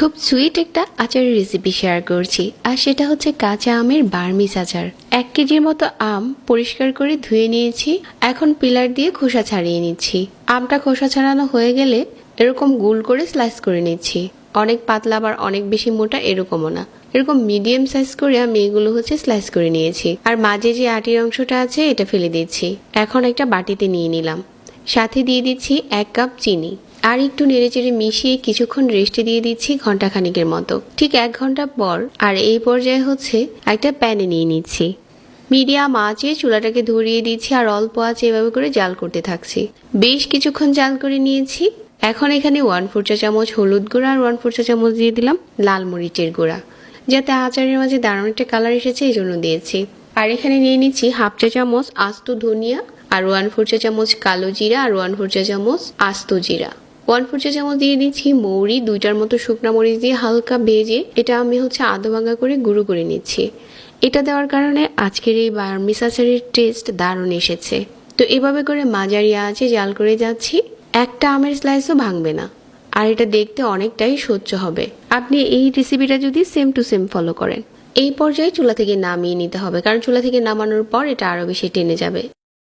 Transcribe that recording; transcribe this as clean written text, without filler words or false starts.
খুব সুইট একটা আচারের রেসিপি শেয়ার করছি, আর সেটা হচ্ছে কাঁচা আমের বার্মিস আচার। 1 কেজির মতো আম পরিষ্কার করে ধুয়ে নিয়েছি। এখন পিলার দিয়ে খোসা ছাড়িয়ে নিচ্ছি। আমটা খোসা ছাড়ানো হয়ে গেলে এরকম গোল করে স্লাইস করে নিচ্ছি। অনেক পাতলা আবার অনেক বেশি মোটা এরকমও না, এরকম মিডিয়াম সাইজ করে আমি এগুলো স্লাইস করে নিয়েছি। আর মাঝে যে আটির অংশটা আছে এটা ফেলে দিচ্ছি। এখন একটা বাটিতে নিয়ে নিলাম, সাথে দিয়ে দিচ্ছি 1 কাপ চিনি, আর একটু নেড়েচেড়ে মিশিয়ে কিছুক্ষণ রেস্টে দিয়ে দিচ্ছি ঘন্টাখানিকের মতো। ঠিক 1 ঘন্টা পর আর এই পর্যায়ে একটা প্যানে নিয়ে নিচ্ছি। মিডিয়াম আঁচে চুলাটাকে ধরিয়ে দিচ্ছি আর অল্প আঁচে এভাবে করে জাল করতে থাকছি। বেশ কিছুক্ষণ জাল করে নিয়েছি। এখন এখানে 1/4 চা চামচ হলুদ গুঁড়া আর 1/4 চা চামচ দিয়ে দিলাম লাল মরিচের গুঁড়া, যাতে আচারের মাঝে দারুণ একটা কালার এসেছে এই জন্য দিয়েছি। আর এখানে নিয়ে নিচ্ছি 1/2 চা চামচ আস্ত ধনিয়া, আর 1/4 চা চামচ কালো জিরা, আর 1/4 চা চামচ আস্ত জিরা। 1/4 চা চামচ দিয়ে দিচ্ছি মৌরি, 2টার মতো শুকনা মরিচ দিয়ে হালকা ভেজে এটা আমি আধা ভাঙা করে গুঁড়ো করে নিচ্ছি। এটা দেওয়ার কারণে আজকের এই বার্মিস আচারের টেস্ট দারুণ এসেছে। তো এভাবে করে মাঝারি আঁচে জাল করে যাচ্ছি। একটা আমের স্লাইসও ভাঙবে না, আর এটা দেখতে অনেকটাই সহ্য হবে। আপনি এই রেসিপিটা যদি সেম টু সেম ফলো করেন। এই পর্যায়ে চুলা থেকে নামিয়ে নিতে হবে, কারণ চুলা থেকে নামানোর পর এটা আরো বেশি টেনে যাবে।